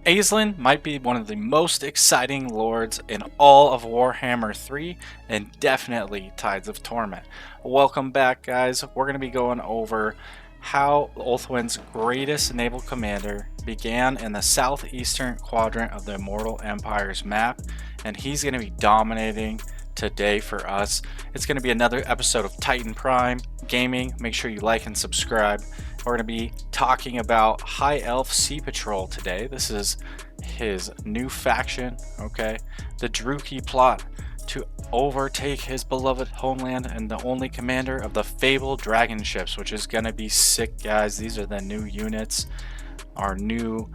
Aislinn might be one of the most exciting lords in all of Warhammer 3 and definitely Tides of Torment. Welcome back, guys. We're going to be going over how Ulthuan's greatest naval commander began in the southeastern quadrant of the Immortal Empire's map, and he's going to be dominating today for us. It's going to be another episode of Titan Prime Gaming. Make sure you like and subscribe. We're going to be talking about High Elf Sea Patrol today. This is his new faction, okay? The Druki plot to overtake his beloved homeland and the only commander of the fabled Dragonships, which is going to be sick, guys. These are the new units, our new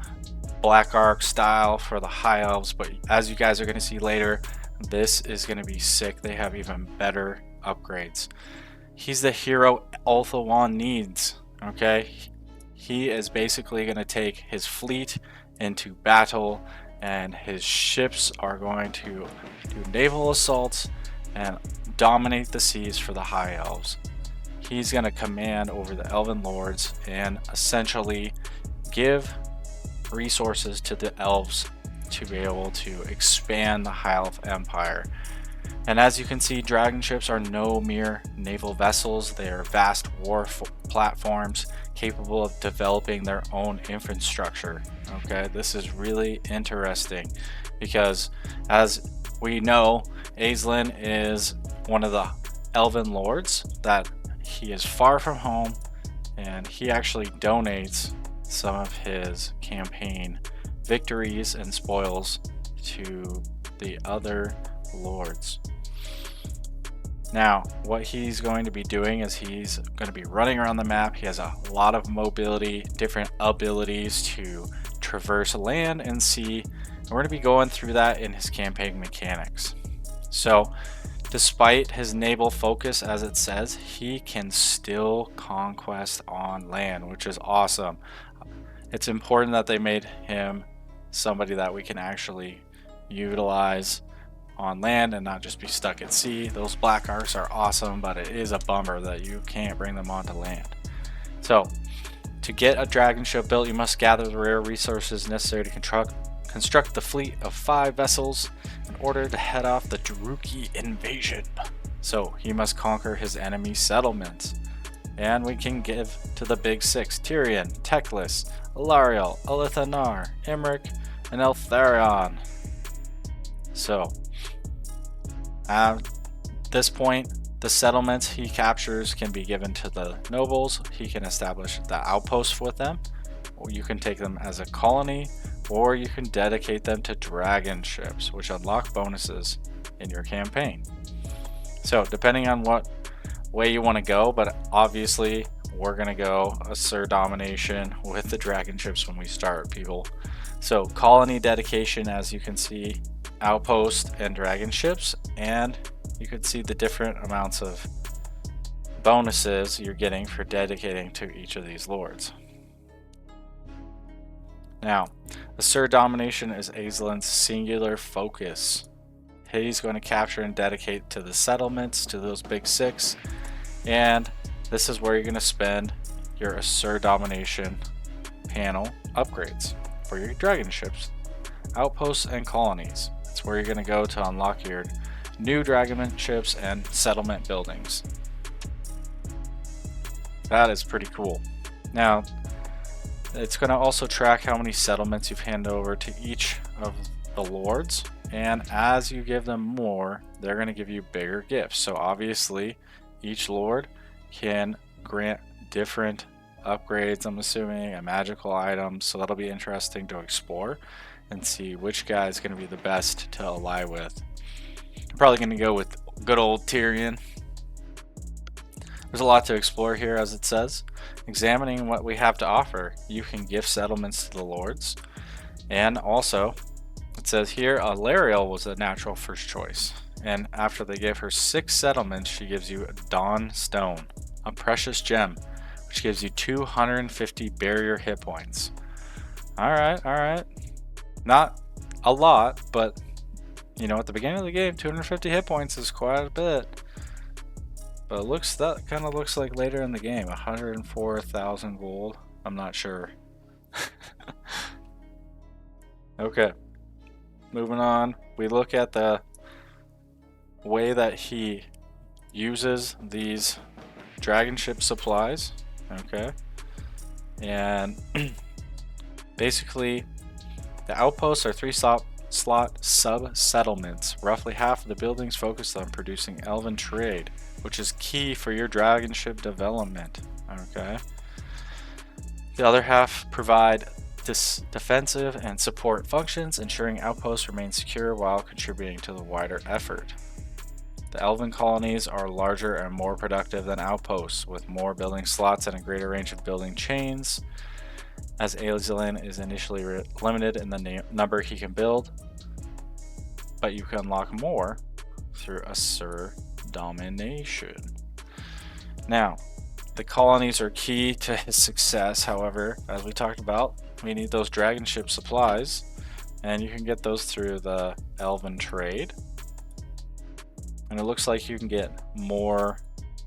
Black Ark style for the High Elves, but as you guys are going to see later, this is going to be sick. They have even better upgrades. He's the hero Ulthuan needs. Okay, he is basically going to take his fleet into battle, and his ships are going to do naval assaults and dominate the seas for the High Elves. He's going to command over the Elven Lords and essentially give resources to the Elves to be able to expand the High Elf Empire. And as you can see, dragon ships are no mere naval vessels. They are vast war platforms capable of developing their own infrastructure. Okay, this is really interesting because, as we know, Aislinn is one of the Elven Lords that he is far from home, and he actually donates some of his campaign victories and spoils to the other lords. Now, what he's going to be doing is he's going to be running around the map. He has a lot of mobility, different abilities to traverse land and sea, and we're going to be going through that in his campaign mechanics. So, despite his naval focus, as it says, he can still conquest on land, which is awesome. It's important that they made him somebody that we can actually utilize on land and not just be stuck at sea. Those Black Arks are awesome, but it is a bummer that you can't bring them onto land. So, to get a dragon ship built, you must gather the rare resources necessary to construct the fleet of 5 vessels in order to head off the Druki invasion. So, he must conquer his enemy settlements. And we can give to the big 6: Tyrion, Teclis, Alariel, Elithanar, Imric, and Eltharion. So, at this point, the settlements he captures can be given to the nobles. He can establish the outposts with them, or you can take them as a colony, or you can dedicate them to dragon ships, which unlock bonuses in your campaign. So, depending on what way you want to go, but obviously we're going to go Asur Domination with the dragon ships when we start, people. So, colony dedication, as you can see, outpost and dragon ships, and you can see the different amounts of bonuses you're getting for dedicating to each of these lords. Now, Asur Domination is Aislinn's singular focus. He's going to capture and dedicate to the settlements, to those big 6, and this is where you're going to spend your Asur Domination panel upgrades for your dragon ships, outposts, and colonies. It's where you're going to go to unlock your new dragon ships and settlement buildings. That is pretty cool. Now, it's going to also track how many settlements you've handed over to each of the lords, and as you give them more, they're going to give you bigger gifts. So obviously, each lord can grant different upgrades, I'm assuming, and magical items, so that'll be interesting to explore and see which guy is going to be the best to ally with. I'm probably going to go with good old Tyrion. There's a lot to explore here, as it says. Examining what we have to offer, you can gift settlements to the lords, and also it says here Alariel was a natural first choice, and after they gave her 6 settlements, she gives you a Dawn Stone, a precious gem, which gives you 250 barrier hit points. Alright. Not a lot, but you know, at the beginning of the game, 250 hit points is quite a bit. But that kind of looks like later in the game, 104,000 gold. I'm not sure. Okay, moving on. We look at the way that he uses these dragon ship supplies. Okay, and basically the outposts are 3-slot sub-settlements. Roughly half of the buildings focused on producing elven trade, which is key for your dragon ship development. Okay, the other half provide defensive and support functions, ensuring outposts remain secure while contributing to the wider effort. The elven colonies are larger and more productive than outposts, with more building slots and a greater range of building chains, as Aislinn is initially limited in the number he can build, but you can unlock more through Asur Domination. Now, the colonies are key to his success. However, as we talked about, we need those dragon ship supplies, and you can get those through the elven trade. And it looks like you can get more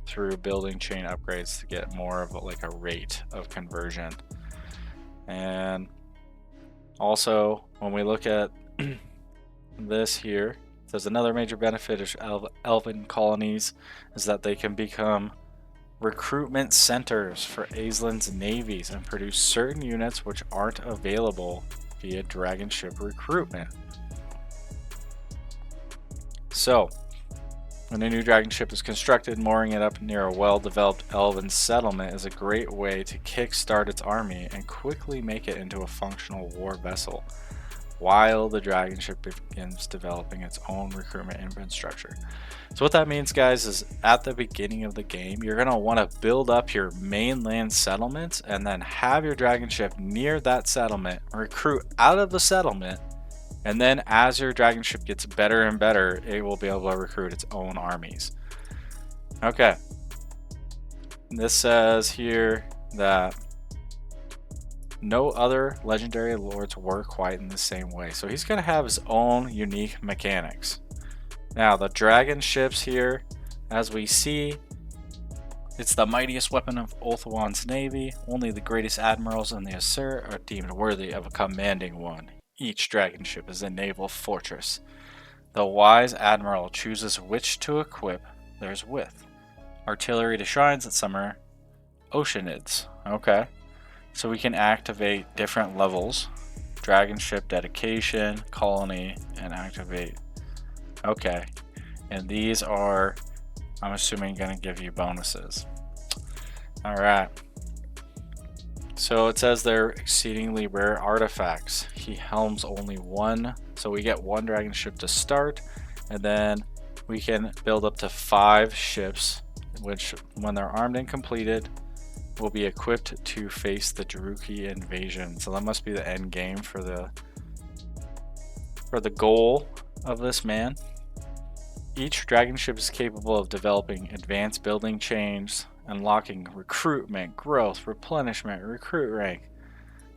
through building chain upgrades to get more of like a rate of conversion. And also, when we look at this here, there's another major benefit of elven colonies is that they can become recruitment centers for Aislinn's navies and produce certain units which aren't available via dragon ship recruitment. So, when a new dragon ship is constructed, mooring it up near a well-developed elven settlement is a great way to kickstart its army and quickly make it into a functional war vessel, while the dragon ship begins developing its own recruitment infrastructure. So what that means, guys, is at the beginning of the game, you're going to want to build up your mainland settlements and then have your dragon ship near that settlement, recruit out of the settlement, and then as your dragon ship gets better and better, it will be able to recruit its own armies. Okay. This says here that no other legendary lords work quite in the same way. So he's going to have his own unique mechanics. Now, the dragon ships here, as we see, it's the mightiest weapon of Ulthuan's navy. Only the greatest admirals in the Asur are deemed worthy of a commanding one. Each dragon ship is a naval fortress. The wise admiral chooses which to equip theirs with. Artillery to shrines at summer oceanids. Okay. So we can activate different levels. Dragon ship dedication, colony, and activate. Okay. And these are, I'm assuming, going to give you bonuses. Alright. So it says they're exceedingly rare artifacts. He helms only one, so we get one dragon ship to start, and then we can build up to 5 ships, which when they're armed and completed will be equipped to face the Druchii invasion. So that must be the end game for the goal of this man. Each dragon ship is capable of developing advanced building chains, unlocking recruitment, growth, replenishment, recruit rank,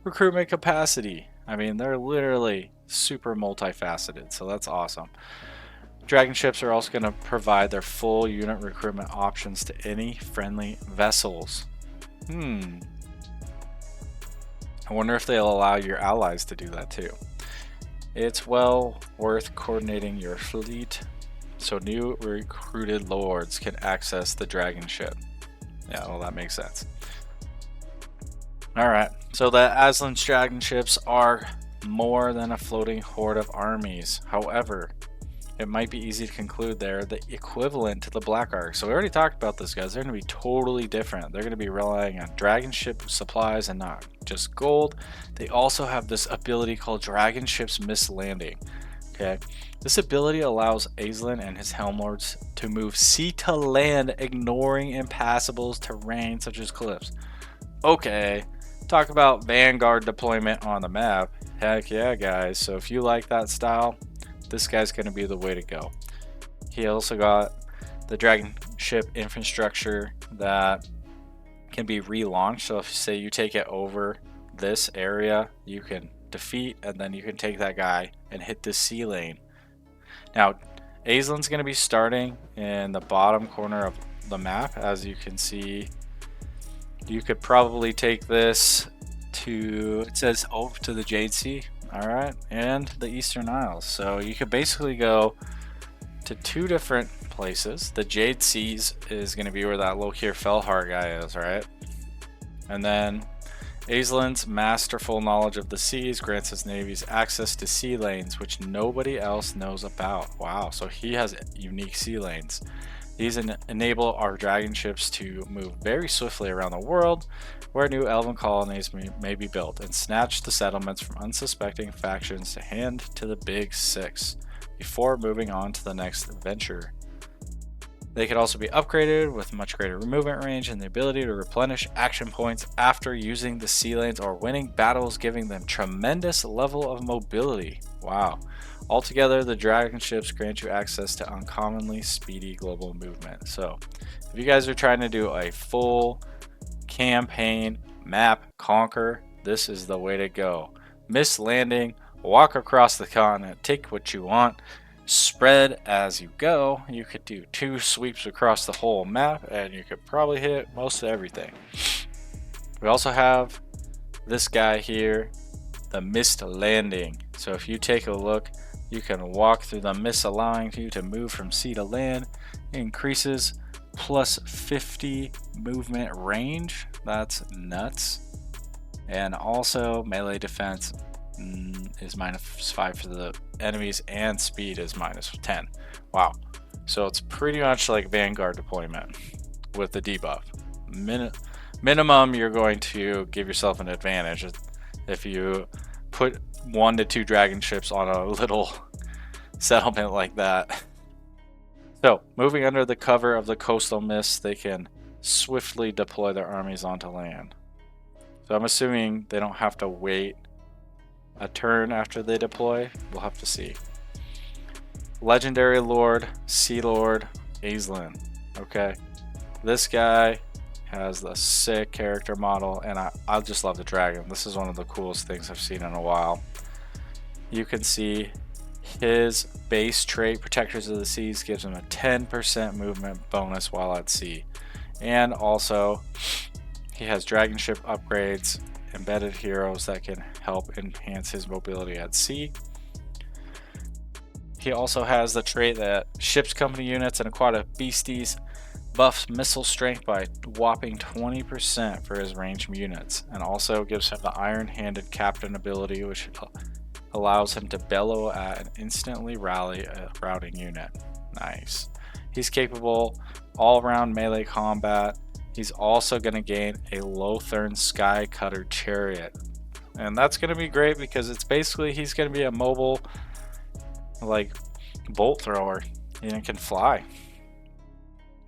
recruitment capacity. I mean, they're literally super multifaceted, so that's awesome. Dragon ships are also going to provide their full unit recruitment options to any friendly vessels. I wonder if they'll allow your allies to do that too. It's well worth coordinating your fleet so new recruited lords can access the dragon ship. Yeah, well, that makes sense. Alright, so the Aislinn's dragon ships are more than a floating horde of armies. However, it might be easy to conclude they're the equivalent to the Black Ark. So we already talked about this, guys. They're going to be totally different. They're going to be relying on dragon ship supplies and not just gold. They also have this ability called Dragon Ships Miss Landing. Okay, this ability allows Aislinn and his Helm Lords to move sea to land, ignoring impassable terrain such as cliffs. Okay, talk about Vanguard deployment on the map. Heck yeah, guys. So if you like that style, this guy's going to be the way to go. He also got the dragon ship infrastructure that can be relaunched. So if say you take it over this area, you can defeat and then you can take that guy and hit the sea lane. Now, Aislinn's going to be starting in the bottom corner of the map. As you can see, you could probably take this to, it says over to the Jade Sea. Alright, and the Eastern Isles. So you could basically go to 2 different places. The Jade Seas is going to be where that Lokir Felhar guy is, right? And then Aislinn's masterful knowledge of the seas grants his navies access to sea lanes which nobody else knows about. Wow, so he has unique sea lanes. These enable our dragon ships to move very swiftly around the world where new elven colonies may be built and snatch the settlements from unsuspecting factions to hand to the Big Six before moving on to the next venture. They could also be upgraded with much greater movement range and the ability to replenish action points after using the sea lanes or winning battles, giving them tremendous level of mobility. Wow. Altogether, the dragon ships grant you access to uncommonly speedy global movement. So, if you guys are trying to do a full campaign map conquer, this is the way to go. Miss landing, walk across the continent, take what you want, spread as you go. You could do 2 sweeps across the whole map and you could probably hit most of everything. We also have this guy here, the missed landing. So if you take a look, you can walk through the mist, allowing you to move from sea to land. It increases plus 50 movement range. That's nuts. And also melee defense is -5 for the enemies, and speed is -10. Wow. So it's pretty much like Vanguard deployment with the debuff. Minimum, you're going to give yourself an advantage if you put 1 to 2 dragon ships on a little settlement like that. So, moving under the cover of the coastal mist, they can swiftly deploy their armies onto land. So I'm assuming they don't have to wait a turn after they deploy. We'll have to see. Legendary Lord, Sea Lord, Aislinn. Okay, this guy has the sick character model, and I just love the dragon. This is one of the coolest things I've seen in a while. You can see his base trait, Protectors of the Seas, gives him a 10% movement bonus while at sea. And also, he has dragon ship upgrades, embedded heroes that can help enhance his mobility at sea. He also has the trait that ships company units and aquatic beasties buffs missile strength by whopping 20% for his ranged units, and also gives him the iron-handed captain ability, which allows him to bellow at and instantly rally a routing unit. Nice. He's capable all-around melee combat. He's also going to gain a Lothern Skycutter Chariot, and that's going to be great because it's basically he's going to be a mobile, like, bolt thrower, and he can fly.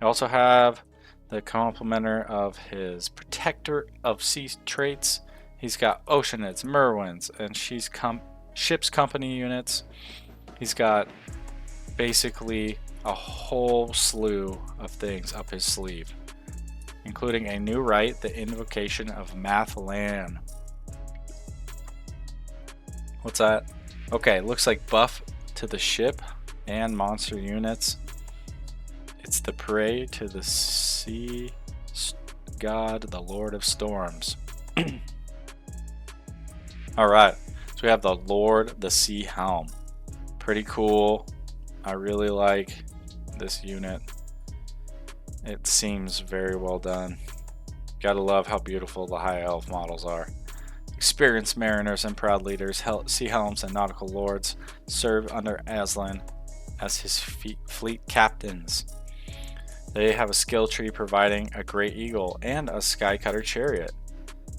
You also have the complementer of his Protector of Sea traits. He's got Oceanids, Merwyms, and ships company units. He's got basically a whole slew of things up his sleeve, including a new right, the Invocation of Mathlan. What's that? Okay, looks like buff to the ship and monster units. It's the prey to the sea god, the Lord of Storms. Alright, so we have the Lord, the Sea Helm. Pretty cool. I really like this unit. It seems very well done. Gotta love how beautiful the High Elf models are. Experienced mariners and proud leaders, Sea Helms and nautical lords serve under Aislinn as his fleet captains. They have a skill tree providing a Great Eagle and a Skycutter Chariot,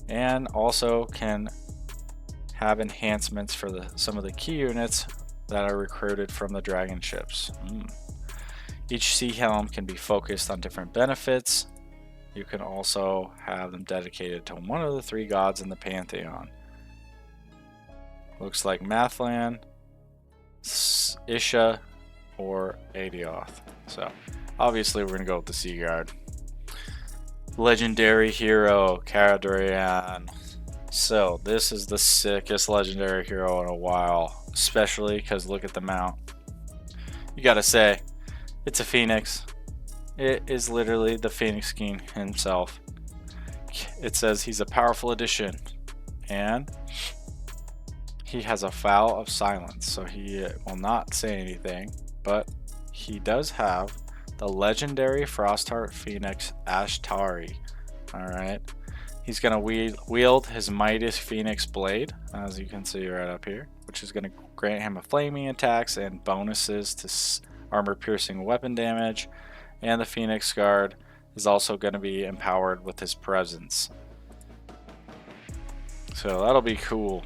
and also can have enhancements for some of the key units that are recruited from the dragon ships. Each Sea Helm can be focused on different benefits. You can also have them dedicated to one of the 3 gods in the pantheon. Looks like Mathlan, Isha, or Adioth. So obviously we're going to go with the Sea Guard. Legendary hero, Caradryan. So this is the sickest legendary hero in a while, especially because look at the mount. You gotta say, it's a phoenix. It is literally the Phoenix King himself. It says he's a powerful addition, and he has a vow of silence, so he will not say anything, but he does have the legendary Frostheart Phoenix Ashtari. Alright, he's going to wield his Mightiest Phoenix Blade, as you can see right up here, which is going to grant him a flaming attacks and bonuses to armor piercing weapon damage, and the Phoenix Guard is also going to be empowered with his presence. So that'll be cool.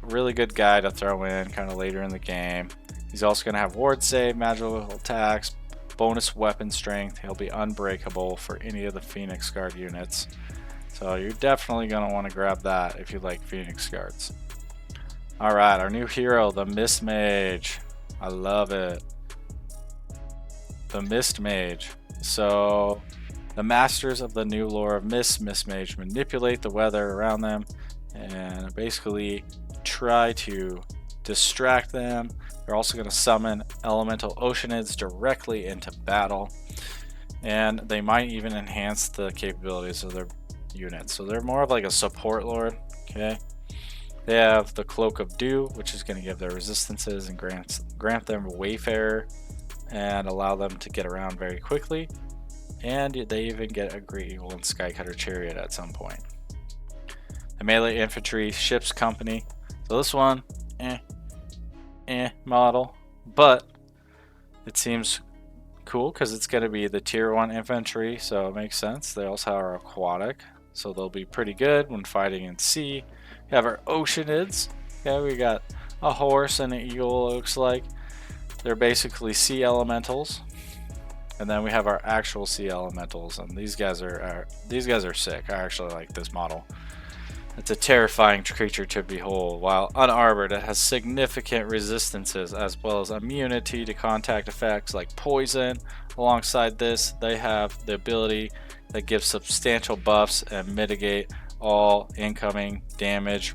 A really good guy to throw in kind of later in the game. He's also going to have ward save, magical attacks, bonus weapon strength. He'll be unbreakable for any of the Phoenix Guard units. So you're definitely going to want to grab that if you like Phoenix Guards. Alright, our new hero, the Mist Mage. I love it. The Mist Mage. So the masters of the new lore of Mist Mage manipulate the weather around them and basically try to distract them. They're also going to summon elemental oceanids directly into battle, and they might even enhance the capabilities of their units. So they're more of like a support lord. Okay, they have the Cloak of Dew, which is going to give their resistances and grant them Wayfarer and allow them to get around very quickly, and they even get a Great Eagle and Skycutter Chariot at some point. The melee infantry ships company. So this one, model, but it seems cool because it's going to be the tier 1 infantry, so it makes sense. They also are aquatic, so they'll be pretty good when fighting in sea. We have our oceanids. Okay, we got a horse and an eagle, it looks like. They're basically sea elementals. And then we have our actual sea elementals, and these guys are sick. I actually like this model. It's a terrifying creature to behold. While unarmored, it has significant resistances as well as immunity to contact effects like poison. Alongside this, they have the ability that gives substantial buffs and mitigate all incoming damage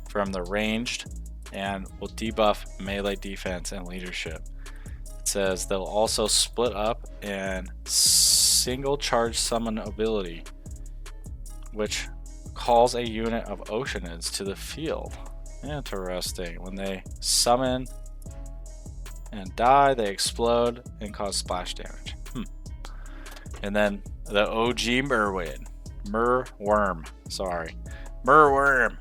from the ranged, and will debuff melee defense and leadership. It says they'll also split up and single charge summon ability, which calls a unit of oceanids to the field. Interesting. When they summon and die, they explode and cause splash damage. And then the OG Merwyrm,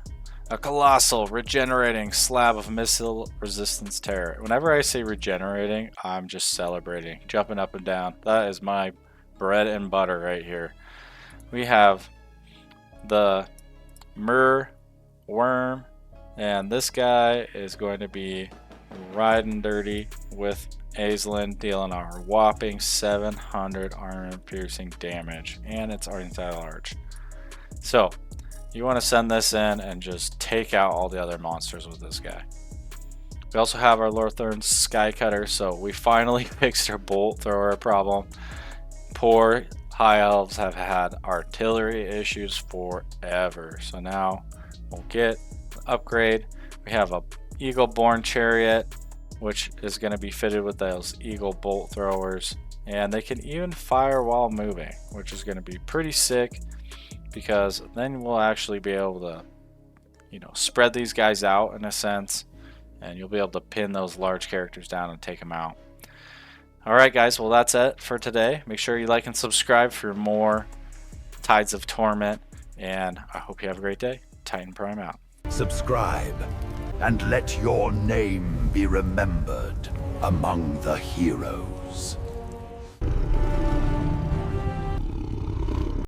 a colossal regenerating slab of missile resistance terror. Whenever I say regenerating, I'm just celebrating, jumping up and down. That is my bread and butter right here. We have the Merwyrm, and this guy is going to be riding dirty with Aislinn, dealing a whopping 700 armor piercing damage, and it's anti-large. So you want to send this in and just take out all the other monsters with this guy. We also have our Lorthern Skycutter, so we finally fixed our bolt thrower problem. Poor High Elves have had artillery issues forever, so now we'll get the upgrade. We have a Eagle-born Chariot, which is going to be fitted with those Eagle bolt throwers, and they can even fire while moving, which is going to be pretty sick, because then we'll actually be able to, spread these guys out in a sense, and you'll be able to pin those large characters down and take them out. Alright guys, well that's it for today. Make sure you like and subscribe for more Tides of Torment, and I hope you have a great day. Titan Prime out. Subscribe, and let your name be remembered among the heroes.